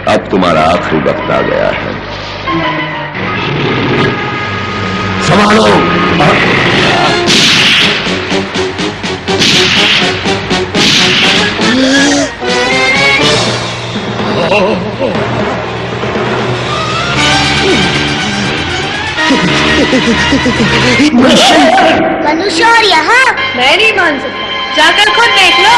अब तुम्हारा आखिरी वक्त आ गया है। संभालो। मनुष्य और यहाँ मैं नहीं मान सकता, जाकर खुद देख लो।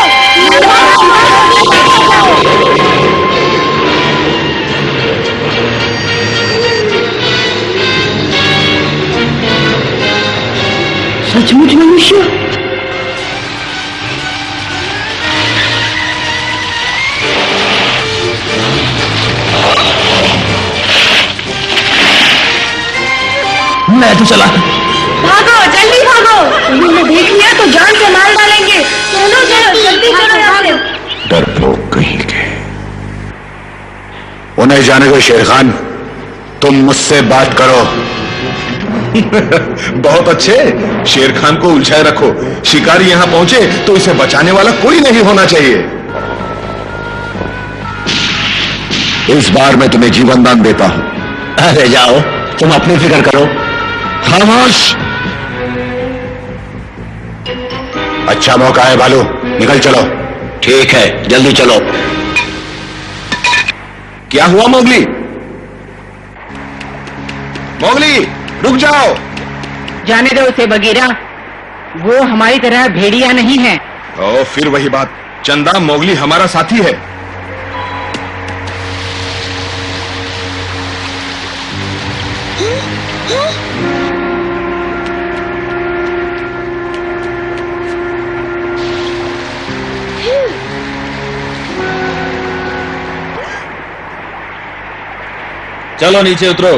सचमुच मनुष्य? मैं तो चला। भागो, जल्दी भागो, उन्होंने देख लिया तो जान से मार डालेंगे। चलो चलो, जल्दी चलो यहाँ से। डरपोक कहीं के। उन्हें जाने दो शेर खान, तुम मुझसे बात करो। बहुत अच्छे, शेर खान को उलझाए रखो। शिकारी यहां पहुंचे तो इसे बचाने वाला कोई नहीं होना चाहिए। इस बार मैं तुम्हें जीवन दान देता हूं। अरे जाओ, तुम अपनी फिक्र करो। खामोश। अच्छा मौका है भालू, निकल चलो। ठीक है, जल्दी चलो। क्या हुआ मोगली? मोगली, रुक जाओ। जाने दो उसे बगीरा, वो हमारी तरह भेड़िया नहीं है। ओ, फिर वही बात। चंदा, मोगली हमारा साथी है। चलो नीचे उतरो,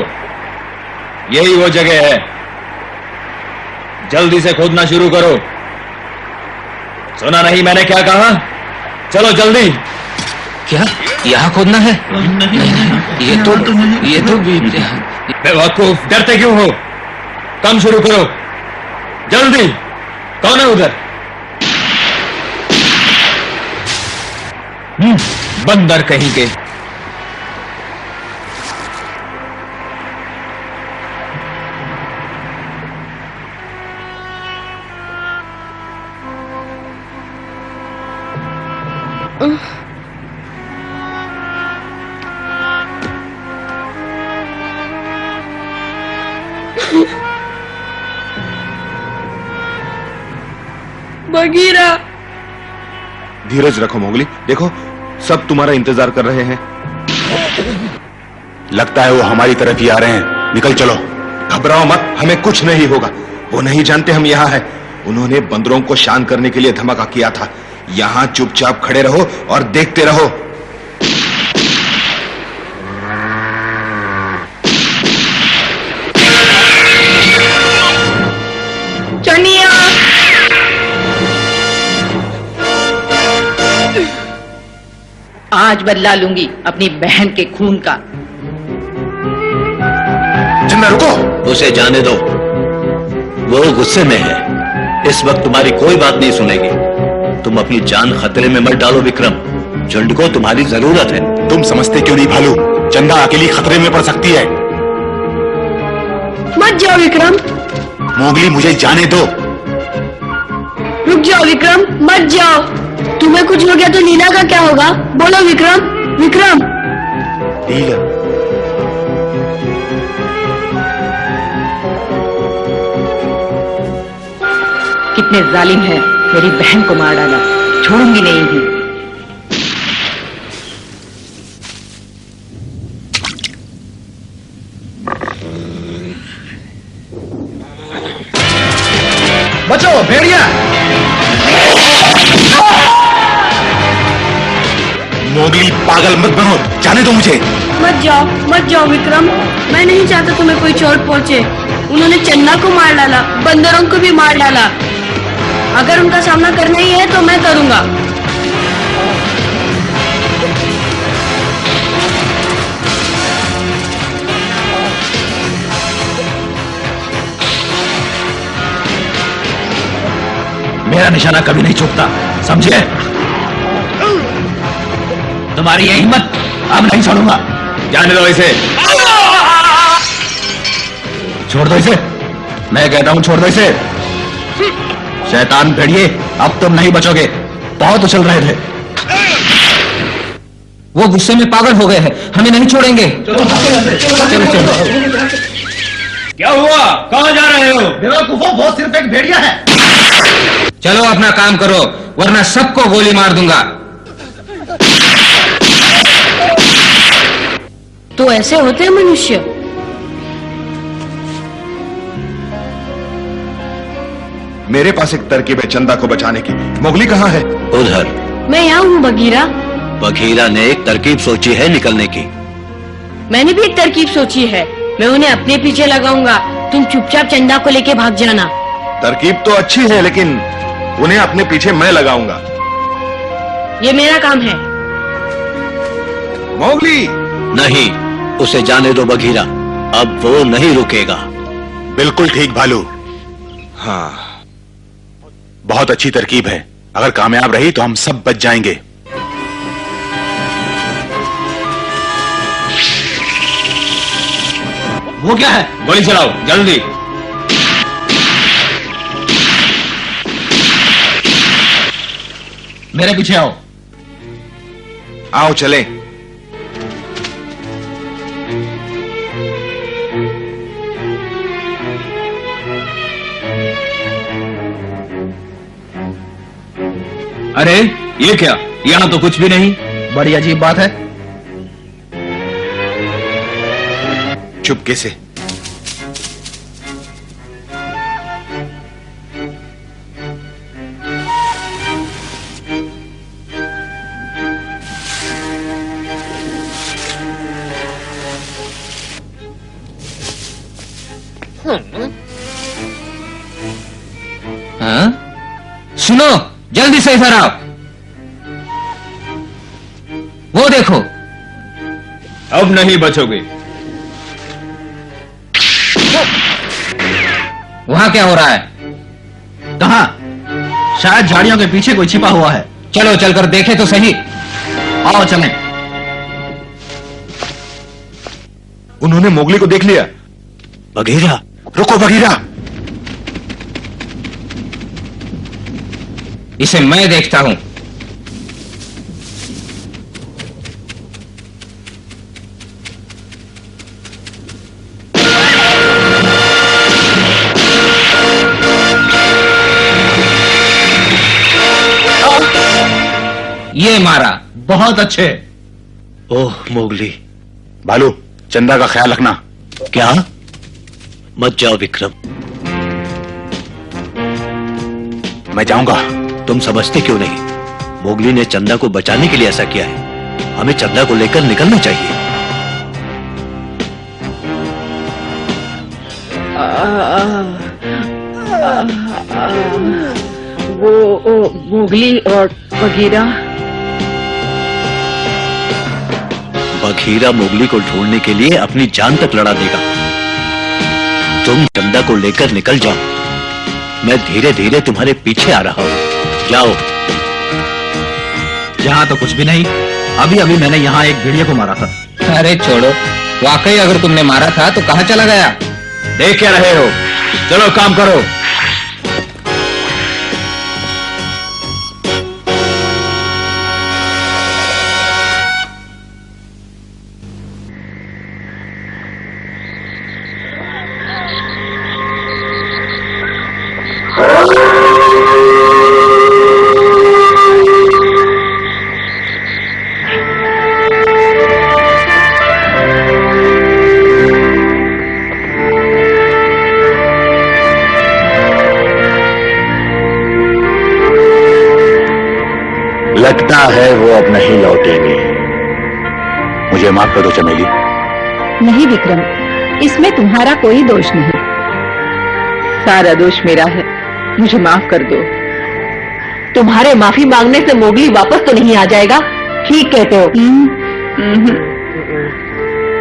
यही वो जगह है। जल्दी से खोदना शुरू करो। सुना नहीं मैंने क्या कहा? चलो जल्दी। क्या यहाँ खोदना है? ये तो बेवकूफ, डरते क्यों हो? काम शुरू करो जल्दी। कौन है उधर? बंदर कहीं के। बगीरा, धीरज रखो मोगली, देखो सब तुम्हारा इंतजार कर रहे हैं। लगता है वो हमारी तरफ ही आ रहे हैं। निकल चलो। घबराओ मत, हमें कुछ नहीं होगा। वो नहीं जानते हम यहाँ हैं। उन्होंने बंदरों को शांत करने के लिए धमाका किया था। यहाँ चुपचाप खड़े रहो और देखते रहो। चनिया, आज बदला लूंगी अपनी बहन के खून का। चंदा रुको। उसे जाने दो, वो गुस्से में है। इस वक्त तुम्हारी कोई बात नहीं सुनेगी। तुम अपनी जान खतरे में मत डालो विक्रम, झुंड को तुम्हारी जरूरत है। तुम समझते क्यों नहीं भालू, चंदा अकेली खतरे में पड़ सकती है। मत जाओ विक्रम। मोगली, मुझे जाने दो। रुक जाओ विक्रम, मत जाओ। तुम्हें कुछ हो गया तो लीला का क्या होगा? बोलो विक्रम। विक्रम, लीला? कितने जालिम है, मेरी बहन को मार डाला। छोड़ूंगी नहीं ही। बचो भेड़िया। मोगली, पागल मत बनो, जाने दो मुझे। मत जाओ विक्रम। मैं नहीं चाहता तुम्हें कोई चोट पहुंचे। उन्होंने चन्ना को मार डाला, बंदरों को भी मार डाला। अगर उनका सामना करना ही है तो मैं करूंगा। मेरा निशाना कभी नहीं चूकता, समझे? तुम्हारी ये हिम्मत अब नहीं छोड़ूंगा। जाने दो इसे। छोड़ दो इसे, मैं कहता हूं छोड़ दो इसे। शैतान भेड़िए, अब तुम नहीं बचोगे। बहुत उछल रहे थे। वो गुस्से में पागल हो गए हैं, हमें नहीं छोड़ेंगे। चलो चलो। क्या हुआ, कहां जा रहे हो? बेवकूफो, वो सिर्फ एक भेड़िया है। चलो अपना काम करो, वरना सबको गोली मार दूंगा। तो ऐसे होते हैं मनुष्य। मेरे पास एक तरकीब है चंदा को बचाने की। मोगली कहाँ है? उधर। मैं यहाँ हूँ बगीरा। बघीरा ने एक तरकीब सोची है निकलने की। मैंने भी एक तरकीब सोची है, मैं उन्हें अपने पीछे लगाऊंगा। तुम चुपचाप चंदा को लेके भाग जाना। तरकीब तो अच्छी है, लेकिन उन्हें अपने पीछे मैं लगाऊंगा। ये मेरा काम है। मोगली! नहीं, उसे जाने दो बघीरा, अब वो नहीं रुकेगा। बिल्कुल ठीक भालू। हाँ, बहुत अच्छी तरकीब है। अगर कामयाब रही तो हम सब बच जाएंगे। वो क्या है? गोली चलाओ जल्दी। मेरे पीछे आओ। आओ चलें। अरे ये क्या, यहाँ तो कुछ भी नहीं। बड़ी अजीब बात है। चुपके से। हाँ? सुनो, जल्दी से इधर आओ। वो देखो। अब नहीं बचोगे। वहां क्या हो रहा है? कहां? शायद झाड़ियों के पीछे कोई छिपा हुआ है। चलो चलकर देखे तो सही। आओ चलें। उन्होंने मोगली को देख लिया। बघीरा, रुको बघीरा। इसे मैं देखता हूं। ये मारा। बहुत अच्छे। ओह मोगली। भालू, चंदा का ख्याल रखना। क्या? मत जाओ विक्रम। मैं जाऊंगा। तुम समझते क्यों नहीं? मोगली ने चंदा को बचाने के लिए ऐसा किया है। हमें चंदा को लेकर निकलना चाहिए। वो मोगली और बघीरा। बघीरा मोगली को ढूंढने के लिए अपनी जान तक लड़ा देगा। तुम चंदा को लेकर निकल जाओ, मैं धीरे धीरे तुम्हारे पीछे आ रहा हूं। जाओ। यहां तो कुछ भी नहीं। अभी अभी मैंने यहां एक भेड़िया को मारा था। अरे छोड़ो, वाकई अगर तुमने मारा था तो कहां चला गया? देख क्या रहे हो, चलो काम करो। लगता है वो अब नहीं लौटेंगे। मुझे माफ कर दो चमेली। नहीं विक्रम, इसमें तुम्हारा कोई दोष नहीं। सारा दोष मेरा है, मुझे माफ कर दो। तुम्हारे माफी मांगने से मोगली वापस तो नहीं आ जाएगा। ठीक कहते हो।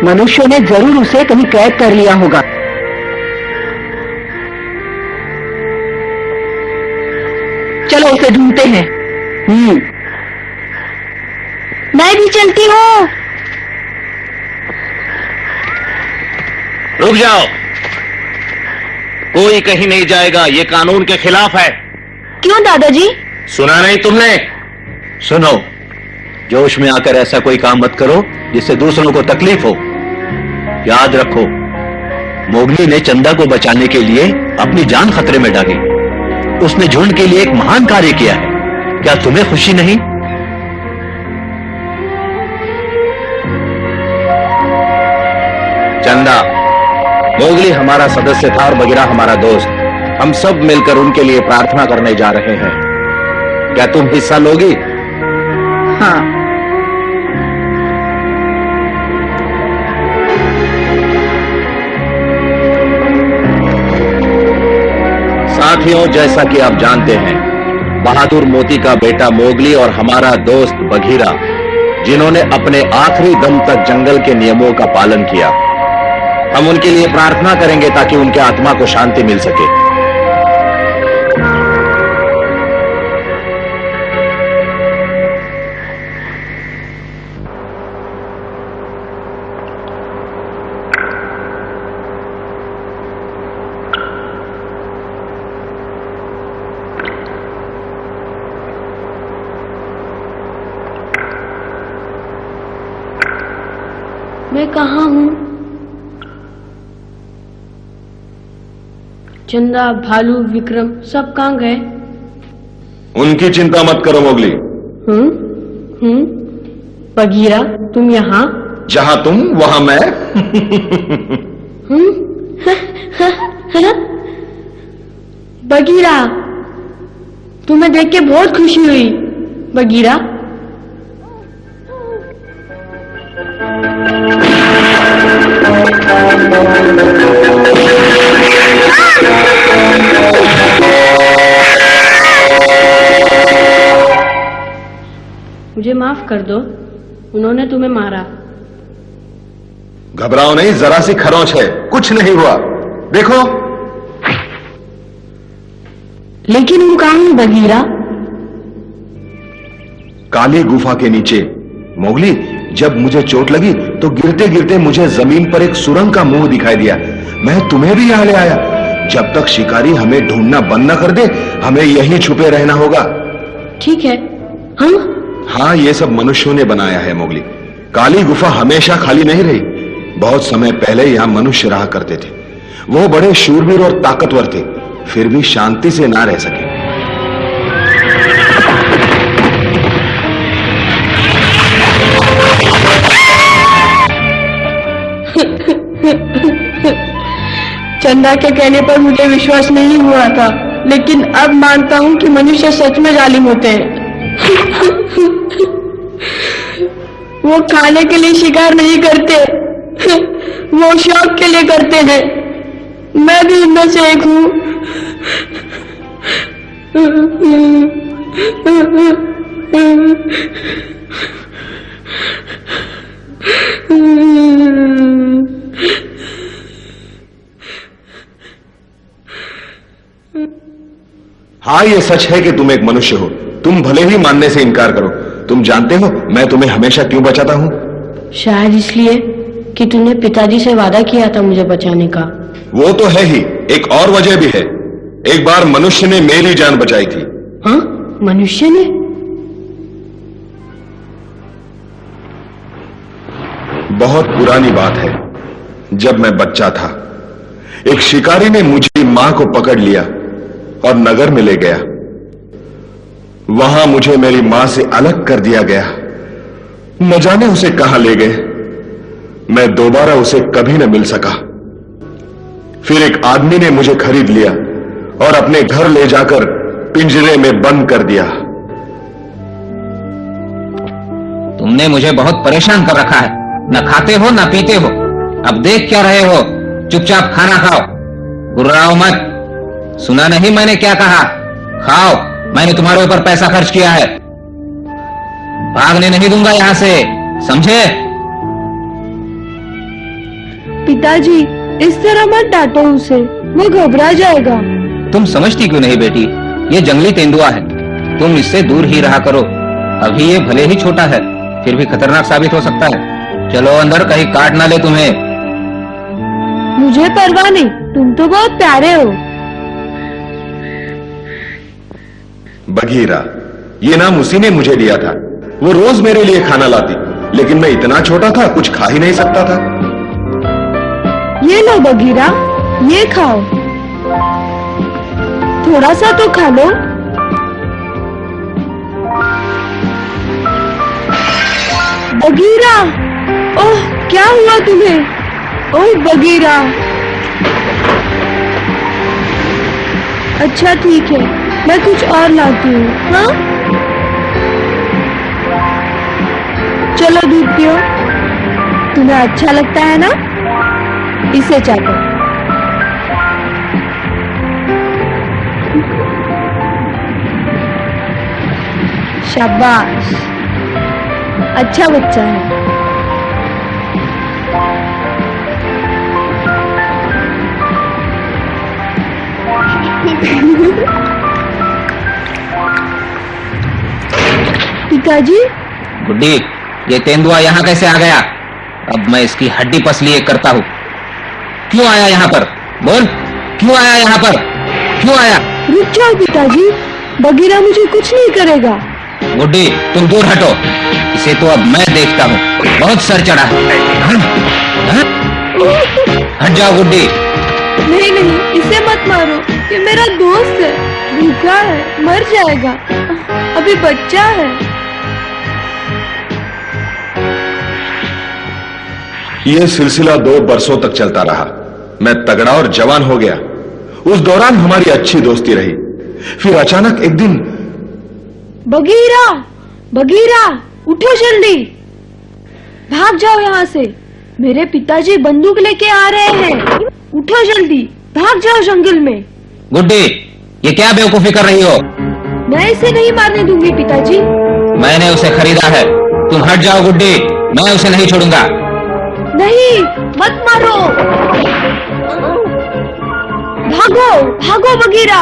मनुष्यों ने जरूर उसे कहीं कैद कर लिया होगा। चलो उसे ढूंढते हैं। मैं भी चलती हूँ। रुक जाओ, कोई कहीं नहीं जाएगा, ये कानून के खिलाफ है। क्यों दादाजी? सुना नहीं तुमने? सुनो, जोश में आकर ऐसा कोई काम मत करो जिससे दूसरों को तकलीफ हो। याद रखो, मोगली ने चंदा को बचाने के लिए अपनी जान खतरे में डाली। उसने झुंड के लिए एक महान कार्य किया है। क्या तुम्हें खुशी नहीं? चंदा, मोगली हमारा सदस्य था और बगीरा हमारा दोस्त। हम सब मिलकर उनके लिए प्रार्थना करने जा रहे हैं। क्या तुम हिस्सा लोगी? हाँ। साथियों, जैसा कि आप जानते हैं, बहादुर मोती का बेटा मोगली और हमारा दोस्त बघीरा, जिन्होंने अपने आखिरी दम तक जंगल के नियमों का पालन किया, हम उनके लिए प्रार्थना करेंगे ताकि उनके आत्मा को शांति मिल सके। मैं कहाँ हूँ? चंदा, भालू, विक्रम सब कहाँ गए? उनकी चिंता मत करो मोगली। बगीरा, तुम यहाँ? जहां तुम वहां मैं। बगीरा, तुम्हें देख के बहुत खुशी हुई। बगीरा, मुझे माफ कर दो, उन्होंने तुम्हें मारा। घबराओ नहीं, जरा सी खरोंच है, कुछ नहीं हुआ। देखो। लेकिन वो कहाँ है बगीरा? काली गुफा के नीचे। मोगली, जब मुझे चोट लगी तो गिरते गिरते मुझे जमीन पर एक सुरंग का मुंह दिखाई दिया। मैं तुम्हें भी यहां ले आया। जब तक शिकारी हमें ढूंढना बंद न कर दे, हमें यहीं छुपे रहना होगा। ठीक है। हम? हाँ, ये सब मनुष्यों ने बनाया है मोगली। काली गुफा हमेशा खाली नहीं रही। बहुत समय पहले यहां मनुष्य रहा करते थे। वो बड़े शूरवीर और ताकतवर थे, फिर भी शांति से ना रह सके। चंदा के कहने पर मुझे विश्वास नहीं हुआ था, लेकिन अब मानता हूं कि मनुष्य सच में जालिम होते हैं। वो खाने के लिए शिकार नहीं करते, वो शौक के लिए करते हैं। मैं भी उनमें से एक हूं। हाँ, ये सच है कि तुम एक मनुष्य हो। तुम भले ही मानने से इनकार करो। तुम जानते हो मैं तुम्हें हमेशा क्यों बचाता हूं? शायद इसलिए कि तुमने पिताजी से वादा किया था मुझे बचाने का। वो तो है ही, एक और वजह भी है। एक बार मनुष्य ने मेरी जान बचाई थी। हाँ? मनुष्य ने? बहुत पुरानी बात है। जब मैं बच्चा था, एक शिकारी ने मुझे मां को पकड़ लिया और नगर में ले गया। वहां मुझे मेरी मां से अलग कर दिया गया। न जाने उसे कहां ले गए। मैं दोबारा उसे कभी न मिल सका। फिर एक आदमी ने मुझे खरीद लिया और अपने घर ले जाकर पिंजरे में बंद कर दिया। तुमने मुझे बहुत परेशान कर रखा है। न खाते हो न पीते हो। अब देख क्या रहे हो? चुपचाप खाना खाओ, गुर्राओ मत। सुना नहीं मैंने क्या कहा? खाओ, मैंने तुम्हारे ऊपर पैसा खर्च किया है। भागने नहीं दूंगा यहां से, समझे? पिताजी, इस तरह मत डांटो उसे, वो घबरा जाएगा। तुम समझती क्यों नहीं बेटी? ये जंगली तेंदुआ है, तुम इससे दूर ही रहा करो। अभी ये भले ही छोटा है, फिर भी खतरनाक साबित हो सकता है। चलो अंदर, कहीं काट ना ले तुम्हें। मुझे परवाह नहीं, तुम तो बहुत प्यारे हो। बघीरा, ये नाम उसी ने मुझे दिया था। वो रोज मेरे लिए खाना लाती, लेकिन मैं इतना छोटा था, कुछ खा ही नहीं सकता था। ये लो बघीरा, ये खाओ, थोड़ा सा तो खा लो। बघीरा, ओह क्या हुआ तुम्हें? ओह बघीरा। अच्छा ठीक है, मैं कुछ और लाती हूँ। हाँ चलो दूध पियो, तुम्हें अच्छा लगता है ना? इसे चाटो। शाबाश, अच्छा बच्चा है। पिताजी। गुड्डी, ये तेंदुआ यहाँ कैसे आ गया? अब मैं इसकी हड्डी पसली एक करता हूँ। क्यों आया यहाँ पर? बोल, क्यों आया यहाँ पर? क्यों आया? रुक जाओ पिताजी, बघीरा मुझे कुछ नहीं करेगा। गुड्डी, तुम दूर हटो, इसे तो अब मैं देखता हूँ। बहुत सर चढ़ा है। हाँ? हट जाओ गुड्डी। नहीं नहीं, इसे मत मारो, ये मेरा दोस्त है, भूखा है, मर जाएगा, अभी बच्चा है। यह सिलसिला 2 बरसों तक चलता रहा। मैं तगड़ा और जवान हो गया। उस दौरान हमारी अच्छी दोस्ती रही। फिर अचानक एक दिन, बघीरा, बघीरा, उठो जल्दी, भाग जाओ यहाँ से, मेरे पिताजी बंदूक लेके आ रहे हैं। उठो जल्दी, भाग जाओ जंगल में। गुड्डी, ये क्या बेवकूफी कर रही हो? मैं इसे नहीं मारने दूंगी पिताजी। मैंने उसे खरीदा है, तुम हट जाओ गुड्डी, मैं उसे नहीं छोड़ूंगा। नहीं, मत मारो, भागो भागो बघीरा।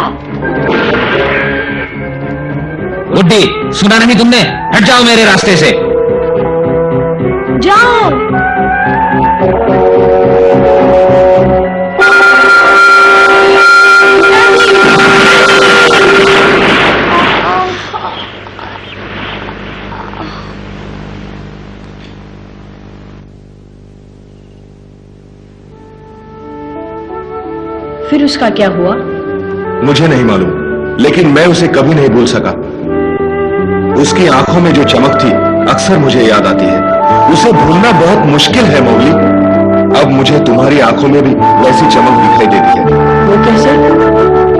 गुड्डी, सुना नहीं तुमने? हट जाओ मेरे रास्ते से। जाओ। फिर उसका क्या हुआ? मुझे नहीं मालूम, लेकिन मैं उसे कभी नहीं भूल सका। उसकी आंखों में जो चमक थी अक्सर मुझे याद आती है। उसे भूलना बहुत मुश्किल है मौली। अब मुझे तुम्हारी आंखों में भी वैसी चमक दिखाई देती है। वो कैसे?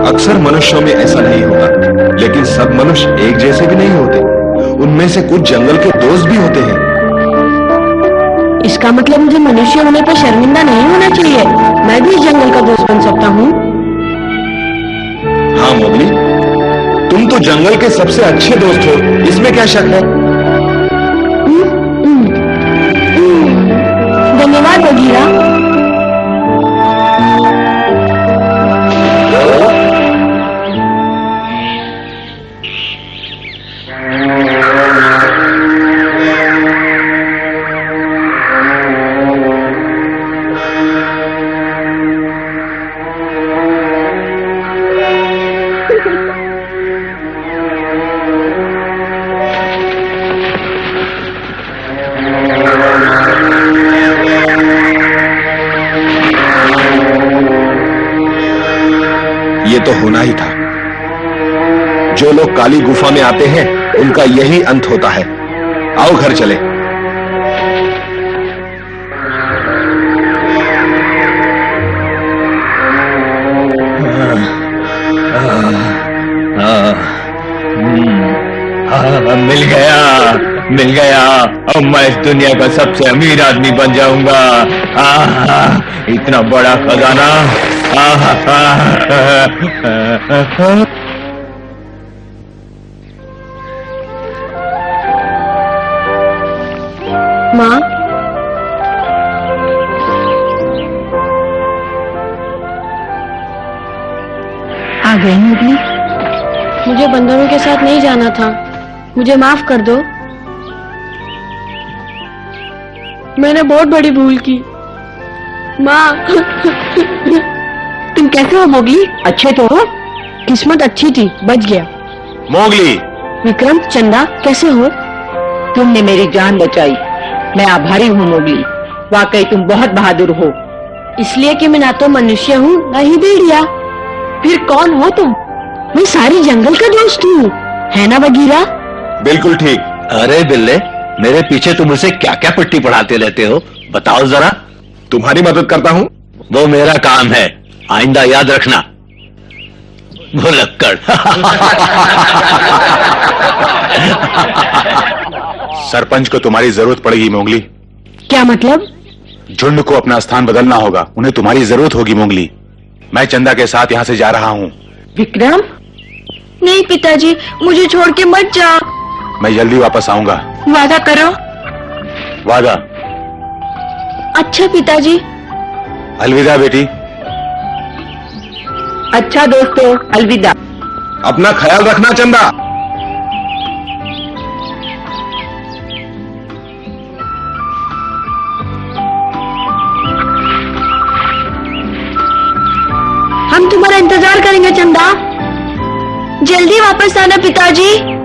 अक्सर मनुष्यों में ऐसा नहीं होता, लेकिन सब मनुष्य एक जैसे भी नहीं होते। उनमें से कुछ जंगल के दोस्त भी होते हैं। इसका मतलब मुझे मनुष्य होने पर शर्मिंदा नहीं होना चाहिए, मैं भी जंगल का दोस्त बन सकता हूँ। हाँ मोगली, तुम तो जंगल के सबसे अच्छे दोस्त हो, इसमें क्या शक है? धन्यवाद बघीरा। ये तो होना ही था। जो लोग काली गुफा में आते हैं उनका यही अंत होता है। आओ घर चले। मिल गया, मिल गया। अब मैं इस दुनिया का सबसे अमीर आदमी बन जाऊंगा। इतना बड़ा खजाना। माँ, आ गई मोगली? मुझे बंदरों के साथ नहीं जाना था, मुझे माफ कर दो। मैंने बहुत बड़ी भूल की। माँ तुम कैसे हो मोगली? अच्छे तो हो? किस्मत अच्छी थी, बच गया। मोगली, विक्रम, चंदा कैसे हो? तुमने मेरी जान बचाई, मैं आभारी हूँ मोगली। वाकई तुम बहुत बहादुर हो। इसलिए कि मैं ना तो मनुष्य हूँ ना ही भेड़िया। फिर कौन हो तुम? मैं सारी जंगल का दोस्त हूँ, है ना बगीरा? बिल्कुल ठीक। अरे बिल्ले, मेरे पीछे तुम उसे क्या क्या पट्टी पढ़ाते रहते हो, बताओ जरा। तुम्हारी मदद करता हूं। वो मेरा काम है, आइंदा याद रखना। भुलक्कड़। सरपंच को तुम्हारी जरूरत पड़ेगी मोगली। क्या मतलब? झुंड को अपना स्थान बदलना होगा, उन्हें तुम्हारी जरूरत होगी मोगली। मैं चंदा के साथ यहाँ से जा रहा हूँ। विक्रम, नहीं पिताजी, मुझे छोड़ के मत जाओ। मैं जल्दी वापस आऊंगा। वादा करो। वादा। अच्छा पिताजी। अलविदा बेटी। अच्छा दोस्तों, अलविदा। अपना ख्याल रखना चंदा। हम तुम्हारा इंतजार करेंगे चंदा। जल्दी वापस आना पिताजी।